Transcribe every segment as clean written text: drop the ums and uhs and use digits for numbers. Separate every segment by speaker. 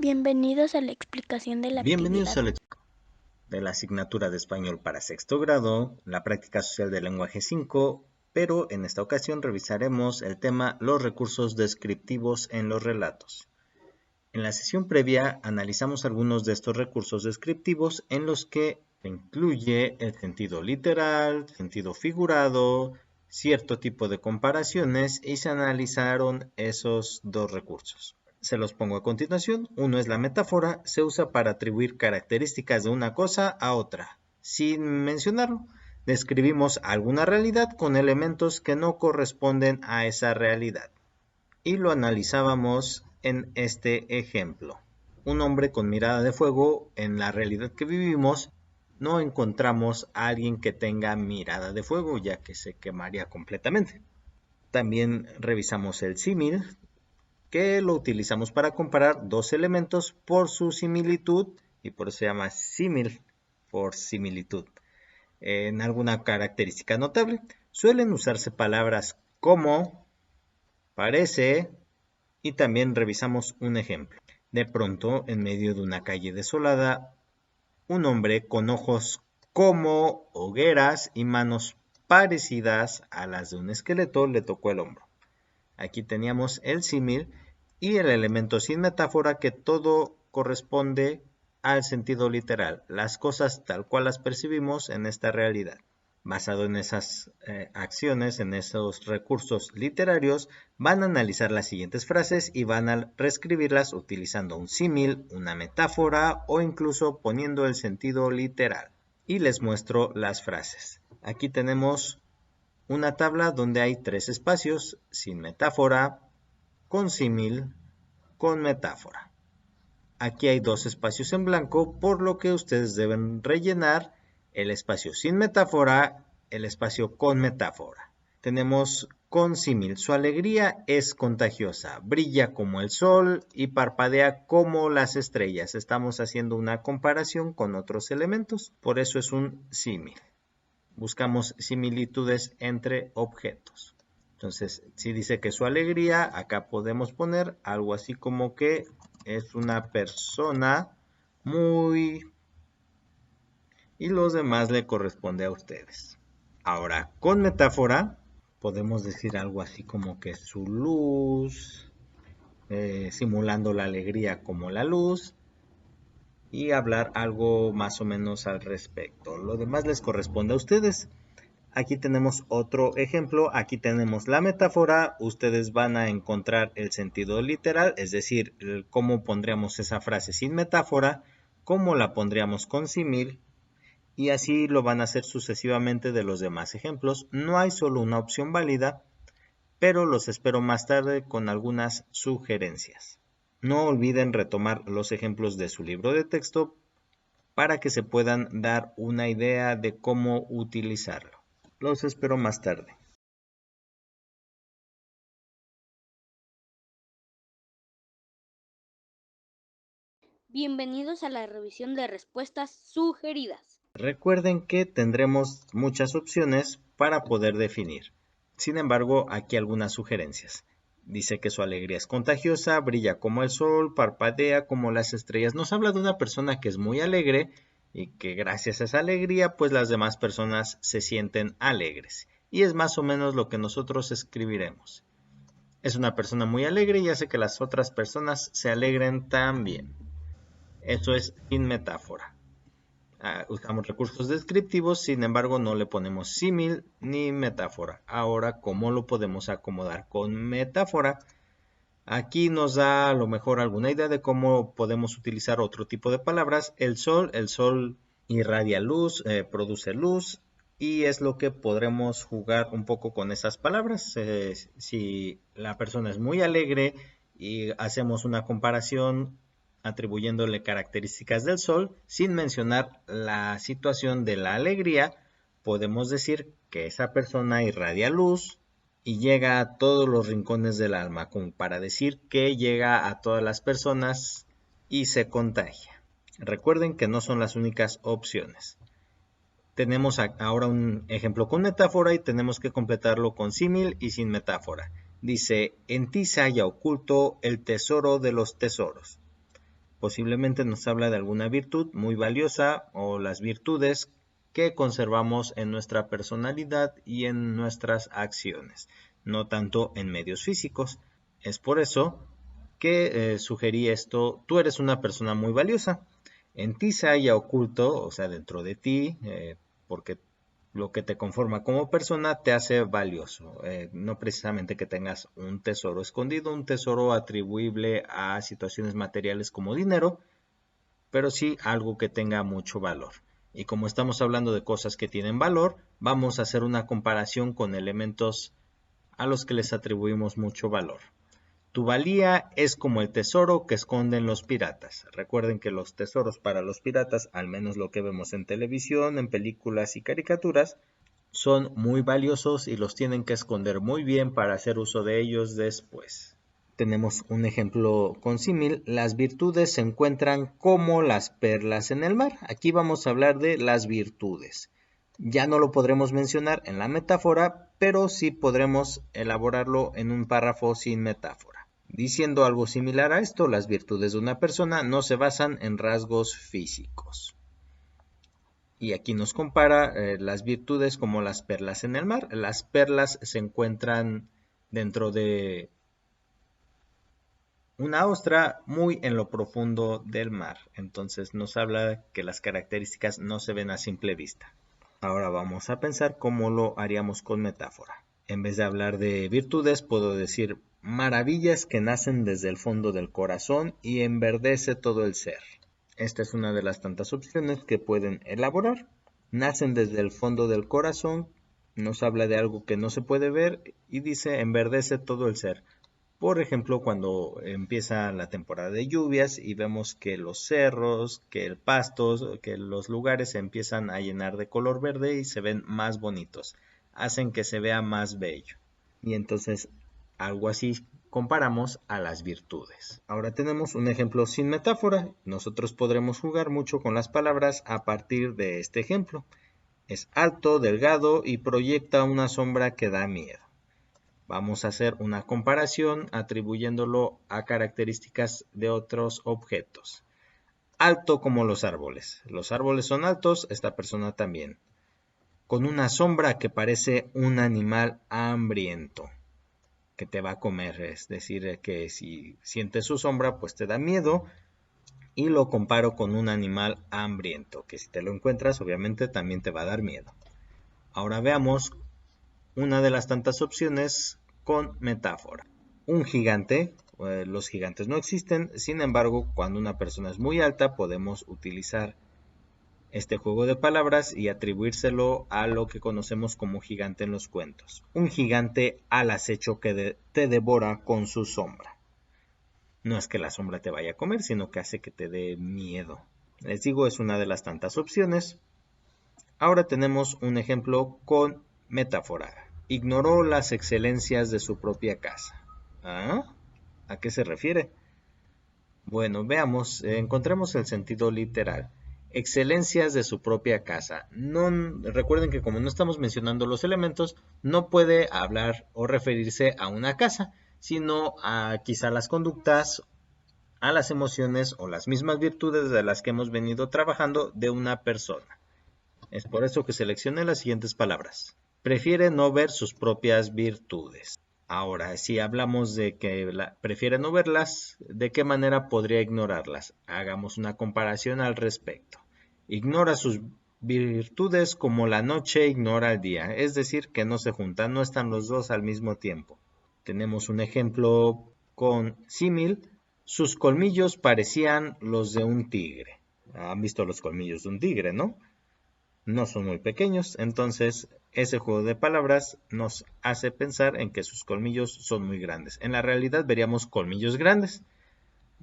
Speaker 1: Bienvenidos a la explicación de la
Speaker 2: Bienvenidos
Speaker 1: actividad.
Speaker 2: a de la asignatura de español para sexto grado, la práctica social del lenguaje 5, pero en esta ocasión revisaremos el tema los recursos descriptivos en los relatos. En la sesión previa analizamos algunos de estos recursos descriptivos en los que incluye el sentido literal, sentido figurado, cierto tipo de comparaciones y se analizaron esos dos recursos. Se los pongo a continuación. Uno es la metáfora, se usa para atribuir características de una cosa a otra, sin mencionarlo. Describimos alguna realidad con elementos que no corresponden a esa realidad. Y lo analizábamos en este ejemplo. Un hombre con mirada de fuego, en la realidad que vivimos, no encontramos a alguien que tenga mirada de fuego, ya que se quemaría completamente. También revisamos el símil, que lo utilizamos para comparar dos elementos por su similitud, y por eso se llama símil, por similitud. En alguna característica notable, suelen usarse palabras como, parece, y también revisamos un ejemplo. De pronto, en medio de una calle desolada, un hombre con ojos como hogueras y manos parecidas a las de un esqueleto le tocó el hombro. Aquí teníamos el símil y el elemento sin metáfora, que todo corresponde al sentido literal, las cosas tal cual las percibimos en esta realidad. Basado en esas acciones, en esos recursos literarios, van a analizar las siguientes frases y van a reescribirlas utilizando un símil, una metáfora o incluso poniendo el sentido literal. Y les muestro las frases. Aquí tenemos una tabla donde hay 3 espacios, sin metáfora, con símil, con metáfora. Aquí hay 2 espacios en blanco, por lo que ustedes deben rellenar el espacio sin metáfora, el espacio con metáfora. Tenemos con símil, su alegría es contagiosa, brilla como el sol y parpadea como las estrellas. Estamos haciendo una comparación con otros elementos, por eso es un símil. Buscamos similitudes entre objetos. Entonces, si dice que su alegría, acá podemos poner algo así como que es una persona muy... y los demás le corresponde a ustedes. Ahora, con metáfora, podemos decir algo así como que su luz, simulando la alegría como la luz, y hablar algo más o menos al respecto. Lo demás les corresponde a ustedes. Aquí tenemos otro ejemplo, aquí tenemos la metáfora, ustedes van a encontrar el sentido literal, es decir, cómo pondríamos esa frase sin metáfora, cómo la pondríamos con símil, y así lo van a hacer sucesivamente de los demás ejemplos. No hay solo una opción válida, pero los espero más tarde con algunas sugerencias. No olviden retomar los ejemplos de su libro de texto para que se puedan dar una idea de cómo utilizarlo. Los espero más tarde.
Speaker 1: Bienvenidos a la revisión de respuestas sugeridas.
Speaker 2: Recuerden que tendremos muchas opciones para poder definir. Sin embargo, aquí algunas sugerencias. Dice que su alegría es contagiosa, brilla como el sol, parpadea como las estrellas. Nos habla de una persona que es muy alegre y que gracias a esa alegría, pues las demás personas se sienten alegres. Y es más o menos lo que nosotros escribiremos. Es una persona muy alegre y hace que las otras personas se alegren también. Eso es sin metáfora. Usamos recursos descriptivos, sin embargo no le ponemos símil ni metáfora. Ahora, ¿cómo lo podemos acomodar con metáfora? Aquí nos da a lo mejor alguna idea de cómo podemos utilizar otro tipo de palabras. El sol irradia luz, produce luz, y es lo que podremos jugar un poco con esas palabras. Si la persona es muy alegre y hacemos una comparación atribuyéndole características del sol, sin mencionar la situación de la alegría, podemos decir que esa persona irradia luz y llega a todos los rincones del alma, como para decir que llega a todas las personas y se contagia. Recuerden que no son las únicas opciones. Tenemos ahora un ejemplo con metáfora y tenemos que completarlo con símil y sin metáfora. Dice, en ti se halla oculto el tesoro de los tesoros. Posiblemente nos habla de alguna virtud muy valiosa o las virtudes que conservamos en nuestra personalidad y en nuestras acciones, no tanto en medios físicos. Es por eso que sugerí esto: tú eres una persona muy valiosa. En ti se halla oculto, o sea, dentro de ti, porque lo que te conforma como persona te hace valioso. No precisamente que tengas un tesoro escondido, un tesoro atribuible a situaciones materiales como dinero, pero sí algo que tenga mucho valor. Y como estamos hablando de cosas que tienen valor, vamos a hacer una comparación con elementos a los que les atribuimos mucho valor. Tu valía es como el tesoro que esconden los piratas. Recuerden que los tesoros para los piratas, al menos lo que vemos en televisión, en películas y caricaturas, son muy valiosos y los tienen que esconder muy bien para hacer uso de ellos después. Tenemos un ejemplo con símil: las virtudes se encuentran como las perlas en el mar. Aquí vamos a hablar de las virtudes. Ya no lo podremos mencionar en la metáfora, pero sí podremos elaborarlo en un párrafo sin metáfora. Diciendo algo similar a esto: las virtudes de una persona no se basan en rasgos físicos. Y aquí nos compara las virtudes como las perlas en el mar. Las perlas se encuentran dentro de una ostra muy en lo profundo del mar. Entonces nos habla que las características no se ven a simple vista. Ahora vamos a pensar cómo lo haríamos con metáfora. En vez de hablar de virtudes, puedo decir maravillas que nacen desde el fondo del corazón y enverdece todo el ser. Esta es una de las tantas opciones que pueden elaborar. Nacen desde el fondo del corazón, nos habla de algo que no se puede ver y dice enverdece todo el ser. Por ejemplo, cuando empieza la temporada de lluvias y vemos que los cerros, que el pasto, que los lugares se empiezan a llenar de color verde y se ven más bonitos, hacen que se vea más bello. Y entonces algo así comparamos a las virtudes. Ahora tenemos un ejemplo sin metáfora. Nosotros podremos jugar mucho con las palabras a partir de este ejemplo. Es alto, delgado y proyecta una sombra que da miedo. Vamos a hacer una comparación atribuyéndolo a características de otros objetos. Alto como los árboles. Los árboles son altos, esta persona también. Con una sombra que parece un animal hambriento que te va a comer. Es decir, que si sientes su sombra, pues te da miedo. Y lo comparo con un animal hambriento, que si te lo encuentras, obviamente también te va a dar miedo. Ahora veamos una de las tantas opciones con metáfora. Un gigante. Los gigantes no existen, sin embargo, cuando una persona es muy alta, podemos utilizar este juego de palabras y atribuírselo a lo que conocemos como gigante en los cuentos. Un gigante al acecho que te devora con su sombra. No es que la sombra te vaya a comer, sino que hace que te dé miedo. Les digo, es una de las tantas opciones. Ahora tenemos un ejemplo con metáfora. Ignoró las excelencias de su propia casa. ¿Ah? ¿A qué se refiere? Bueno, veamos, encontremos el sentido literal. Excelencias de su propia casa. No, recuerden que como no estamos mencionando los elementos, no puede hablar o referirse a una casa, sino a quizá las conductas, a las emociones o las mismas virtudes de las que hemos venido trabajando de una persona. Es por eso que seleccioné las siguientes palabras. Prefiere no ver sus propias virtudes. Ahora, si hablamos de que prefiere no verlas, ¿de qué manera podría ignorarlas? Hagamos una comparación al respecto. Ignora sus virtudes como la noche ignora el día, es decir, que no se juntan, no están los dos al mismo tiempo. Tenemos un ejemplo con símil. Sus colmillos parecían los de un tigre. Han visto los colmillos de un tigre, ¿no? No son muy pequeños, entonces ese juego de palabras nos hace pensar en que sus colmillos son muy grandes. En la realidad veríamos colmillos grandes.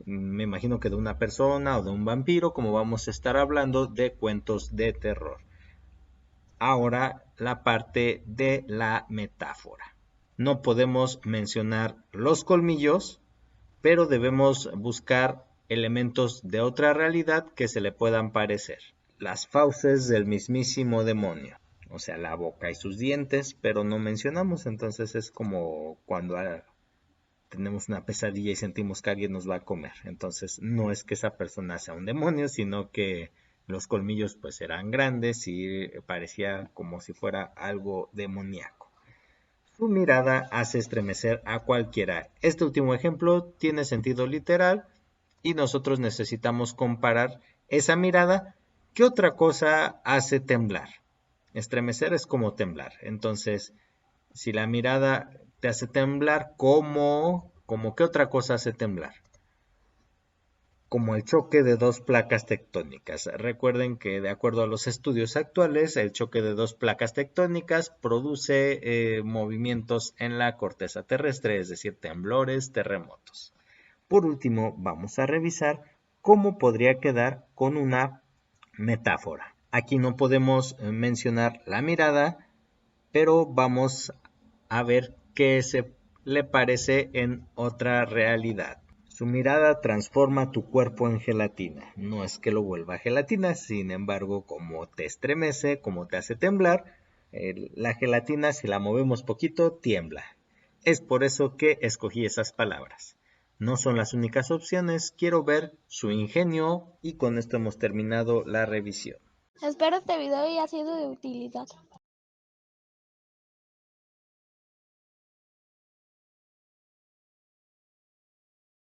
Speaker 2: Me imagino que de una persona o de un vampiro, como vamos a estar hablando de cuentos de terror. Ahora la parte de la metáfora. No podemos mencionar los colmillos, pero debemos buscar elementos de otra realidad que se le puedan parecer. Las fauces del mismísimo demonio, o sea, la boca y sus dientes, pero no mencionamos, entonces es como cuando tenemos una pesadilla y sentimos que alguien nos va a comer. Entonces no es que esa persona sea un demonio, sino que los colmillos pues eran grandes y parecía como si fuera algo demoníaco. Su mirada hace estremecer a cualquiera. Este último ejemplo tiene sentido literal y nosotros necesitamos comparar esa mirada. ¿Qué otra cosa hace temblar? Estremecer es como temblar. Entonces, si la mirada te hace temblar, ¿cómo qué otra cosa hace temblar? Como el choque de dos placas tectónicas. Recuerden que de acuerdo a los estudios actuales, el choque de dos placas tectónicas produce movimientos en la corteza terrestre, es decir, temblores, terremotos. Por último, vamos a revisar cómo podría quedar con una metáfora. Aquí no podemos mencionar la mirada, pero vamos a ver qué se le parece en otra realidad. Su mirada transforma tu cuerpo en gelatina. No es que lo vuelva gelatina, sin embargo, como te estremece, como te hace temblar, la gelatina, si la movemos poquito, tiembla. Es por eso que escogí esas palabras. No son las únicas opciones, quiero ver su ingenio y con esto hemos terminado la revisión.
Speaker 1: Espero este video haya sido de utilidad.